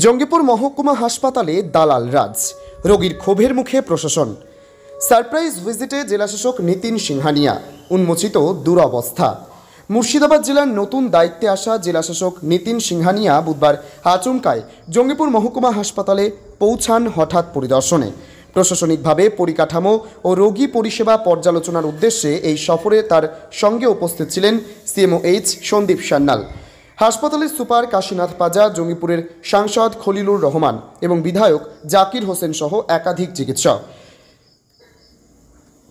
জঙ্গিপুর মহকুমা হাসপাতালে দালাল রাজ, রোগীর ক্ষোভের মুখে প্রশাসন। সারপ্রাইজ ভিজিটে জেলাশাসক নিতিন সিংহানিয়া, উন্মোচিত দুরবস্থা। মুর্শিদাবাদ জেলার নতুন দায়িত্বে আসা জেলাশাসক নিতিন সিংহানিয়া বুধবার আচমকায় জঙ্গিপুর মহকুমা হাসপাতালে পৌঁছান হঠাৎ পরিদর্শনে। প্রশাসনিকভাবে পরিকাঠামো ও রোগী পরিষেবা পর্যালোচনার উদ্দেশ্যে এই সফরে তার সঙ্গে উপস্থিত ছিলেন সিএমওএইচ সন্দীপ সান্যাল, হাসপাতালের সুপার কাশীনাথ পাজা, জঙ্গিপুরের সাংসদ খলিলুর রহমান এবং বিধায়ক জাকির হোসেন সহ একাধিক চিকিৎসক।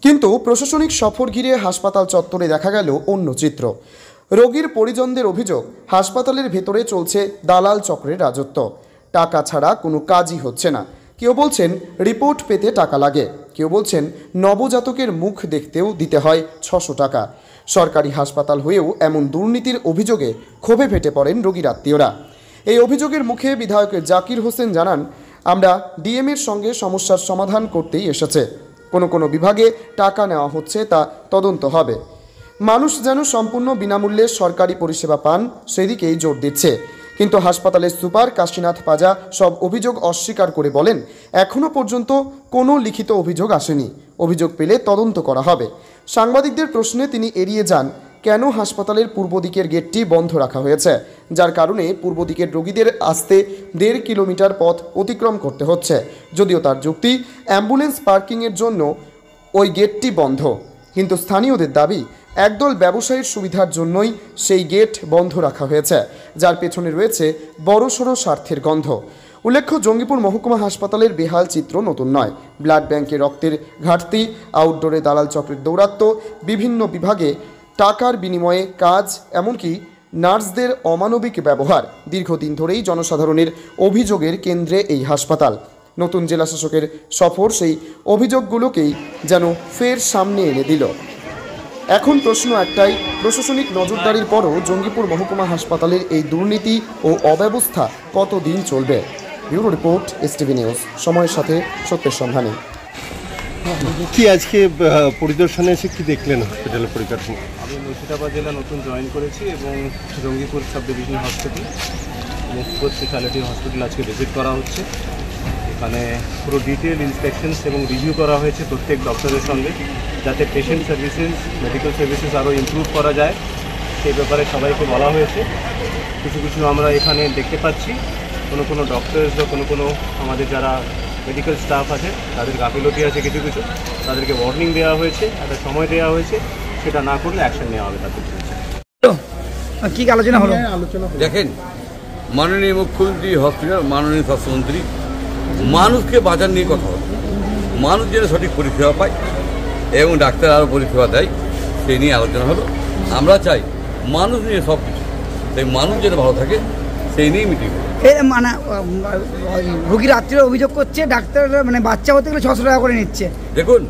কিন্তু প্রশাসনিক সফর ঘিরে হাসপাতাল চত্বরে দেখা গেল অন্য চিত্র। রোগীর পরিজনদের অভিযোগ, হাসপাতালের ভেতরে চলছে দালাল চক্রের রাজত্ব। টাকা ছাড়া কোনো কাজই হচ্ছে না। কেউ বলছেন রিপোর্ট পেতে টাকা লাগে, কেউ বলছেন নবজাতকের মুখ দেখতেও দিতে হয় 600 টাকা। সরকারি হাসপাতাল হয়েও এমন দুর্নীতির অভিযোগে ক্ষোভে ফেটে পড়েন রোগীর আত্মীয়রা। এই অভিযোগের মুখে বিধায়ক জাকির হোসেন জানান, আমরা ডিএমের সঙ্গে সমস্যার সমাধান করতেই এসেছে। কোনো বিভাগে টাকা নেওয়া হচ্ছে, তা তদন্ত হবে। মানুষ যেন সম্পূর্ণ বিনামূল্যে সরকারি পরিষেবা পান, সেদিকেই জোর দিচ্ছে। কিন্তু হাসপাতালের সুপার কাশীনাথ পাজা সব অভিযোগ অস্বীকার করে বলেন, এখনও পর্যন্ত কোনো লিখিত অভিযোগ আসেনি, অভিযোগ পেলে তদন্ত করা হবে। সাংবাদিকদের প্রশ্নে তিনি এড়িয়ে যান কেন হাসপাতালের পূর্ব দিকের গেটটি বন্ধ রাখা হয়েছে, যার কারণে পূর্ব দিকের রোগীদের আসতে 1.5 কিলোমিটার পথ অতিক্রম করতে হচ্ছে। যদিও তার যুক্তি, অ্যাম্বুলেন্স পার্কিংয়ের জন্য ওই গেটটি বন্ধ, কিন্তু স্থানীয়দের দাবি একদল ব্যবসায়ীর সুবিধার জন্যই সেই গেট বন্ধ রাখা হয়েছে, যার পেছনে রয়েছে বড়সড় স্বার্থের গন্ধ। উল্লেখ্য, জঙ্গিপুর মহকুমা হাসপাতালের বেহাল চিত্র নতুন নয়। ব্লাড ব্যাংকে রক্তের ঘাটতি, আউটডোরে দালাল চক্রের দৌরাত্ম্য, বিভিন্ন বিভাগে টাকার বিনিময়ে কাজ, এমনকি নার্সদের অমানবিক ব্যবহার দীর্ঘদিন ধরেই জনসাধারণের অভিযোগের কেন্দ্রে এই হাসপাতাল। নতুন জেলাশাসকের সফর সেই অভিযোগগুলোকেই যেন ফের সামনে এনে দিল। এখন প্রশ্ন একটাই, প্রশাসনিক নজরদারির পরও জঙ্গিপুর মহকুমা হাসপাতালের এই দুর্নীতি ও অব্যবস্থা কতদিন চলবে? ব্যুরো রিপোর্ট, এসটিভি নিউজ, সময়ের সাথে সত্যের সন্ধানে। কি আজকে পরিদর্শনে এসে কি দেখলেন হসপিটালের পরিকাঠামো? আমি মুর্শিদাবাদ জেলা নতুন জয়েন করেছি এবং Jangipur sub divisional hospital, super speciality hospital আজকে ভিজিট করা হচ্ছে। এখানে পুরো ডিটেল ইন্সপেকশনস এবং রিভিউ করা হয়েছে প্রত্যেক ডক্টরের সঙ্গে, যাতে পেশেন্ট সার্ভিসেস, মেডিকেল সার্ভিসেস আরও ইমপ্রুভ করা যায় সেই ব্যাপারে সবাইকে বলা হয়েছে। কিছু আমরা এখানে দেখতে পাচ্ছি কোনো ডক্টরস বা কোনো আমাদের যারা মেডিকেল স্টাফ আছে তাদের গাফিলতি আছে, কিছু তাদেরকে ওয়ার্নিং দেওয়া হয়েছে, একটা সময় দেওয়া হয়েছে, সেটা না করলে অ্যাকশন নেওয়া হবে তাদের বিরুদ্ধে। কি আলোচনা হলো? দেখেন, মাননীয় মুখ্যমন্ত্রী হসপিটাল, মাননীয় স্বাস্থ্যমন্ত্রী, মানুষকে বাঁচার নিয়ে কথা হলো। মানুষ যেন সঠিক পরিষেবা পায় এবং ডাক্তার আরও পরিষেবা দেয়, সেই নিয়ে আলোচনা হলো। আমরা চাই মানুষ নিয়ে সব কিছু, তাই মানুষ যেন ভালো থাকে সেই নিয়েই মিটিং হলো। মানে রোগীর আত্মীয়রা অভিযোগ করছে ডাক্তাররা মানে বাচ্চা হতে গেলে 600 টাকা করে নিচ্ছে। দেখুন,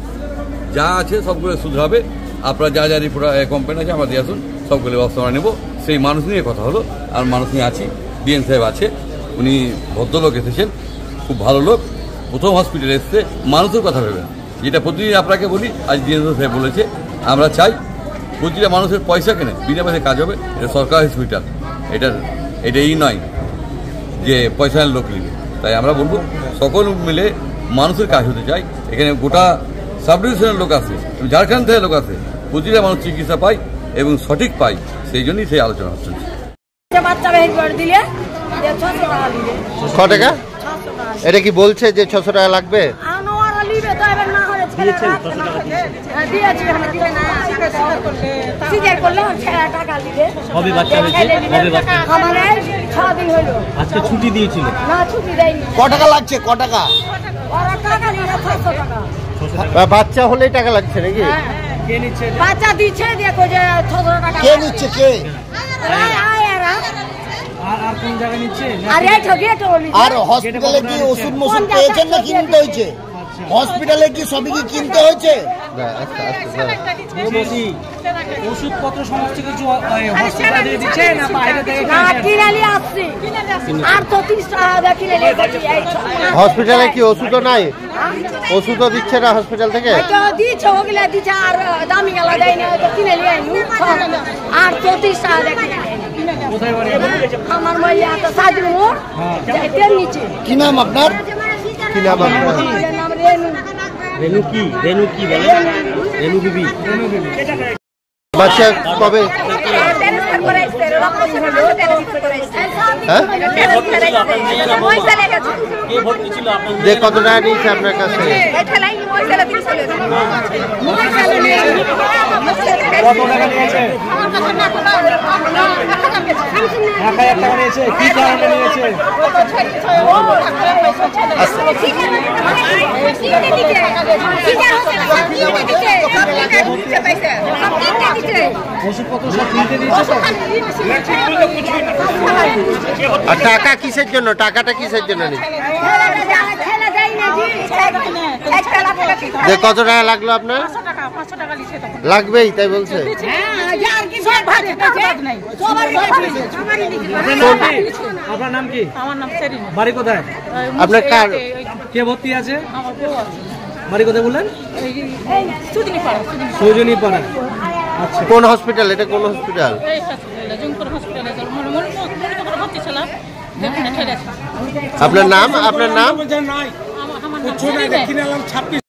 যা আছে সবগুলো শুধরাবে। আপনারা যা রিপোর্ট কমপ্লেন আছে আমার দিয়ে আসুন, সবগুলো ব্যবস্থা আমরা নেব। সেই মানুষ নিয়ে কথা হলো, আর মানুষ নিয়ে আছি। ডিএম সাহেব আছে, উনি ভদ্রলোক এসেছেন, খুব ভালো লোক। প্রথম হসপিটালে এসছে, মানুষের কথা ভেবেন। যেটা প্রতিদিন আপনাকে বলি, আজ ডিএম সাহেব বলেছে, আমরা চাই প্রতিটা মানুষের পয়সা কেনে বিনা পয়সায় কাজ হবে। এটা সরকারি হসপিটাল, এটাই নয় যে পয়সার লোক নিবে। তাই আমরা বলবো সকল মিলে মানুষের কাজ হতে চাই। এখানে গোটা সাব ডিভিশনের লোক আছে, ঝাড়খণ্ড থেকে লোক আছে, প্রতিটা মানুষ চিকিৎসা পায় এবং সঠিক পায়, সেই জন্যই সেই আলোচনা হচ্ছে। ক টাকা? এটা কি বলছে যে 600 টাকা লাগবে? আজকে ছুটি দিয়েছিল। ক টাকা লাগছে? ক টাকা? বাচ্চা হলেই টাকা লাগছে নাকি? কে নিচ্ছে? বাচ্চা দিচ্ছে, দেখো যে 600 টাকা। কে নিচ্ছে? কে? আর কোন জায়গায় নিচ্ছে? আর হসপিটালে কি ওষুধ পেয়েছেন না কিনতে হয়েছে? হসপিটালে কি সবই কি কিনতে হয়েছে? ওষুধপত্র সমস্ত কিছু হসপিটালে দিচ্ছে না বাইরে থেকে? হসপিটালে কি ওষুধও নাই? ওষুধও দিচ্ছে না হসপিটাল থেকে? দিচ্ছে, ওগুলা দিচ্ছে, আর দামি গেলা দেয় না, কিনে নিয়ে আর 34 টাকা। কোথায় বাড়ি? আমার মাইয়া তো সাজু মোর যাইতে নিচে কি নাম আপনার? কি নাম আপনার? আমার নাম রেনু রেনু কি বলে? রেনু বিবি। বাচ্চা কবে? ট্রান্সফার করাইছে রক্ত ছিল ট্রান্সফার করাইছে হ্যাঁ পয়সা লেগেছে কে ভর্তি ছিল আপনাদের? যে কত টাকা নিয়েছে আপনার কাছে? এটা লাইন পয়সা দিতে চলে কত টাকা নিয়েছে? 1000 টাকা নিয়েছে। কি কারণে নিয়েছে? ওষুধপত্র সব কিনতে দিচ্ছে তো? আর টাকা কিসের জন্য? টাকাটা কিসের জন্য নিচ্ছে? যে কত টাকা লাগলো আপনার? 500 টাকা লিখে তো লাগবেই তাই বলছে। আপনার নাম কি? আমার নাম সেরিন বাড়ি কোথায়? আপনার কার? কে ভর্তি আছে? আমার বউ আছে বাড়ি কোথায় বললেন? এই সুদিনী পাড়া সৌজনী পাড়া। আচ্ছা, কোন হসপিটাল? এটা কোন হসপিটাল? এই হসপিটালে জুমপুর হসপিটালে মনে ভর্তি ছিলাম যেখানে ঠেলেছে আপনার নাম? আপনার নাম? আমার নাম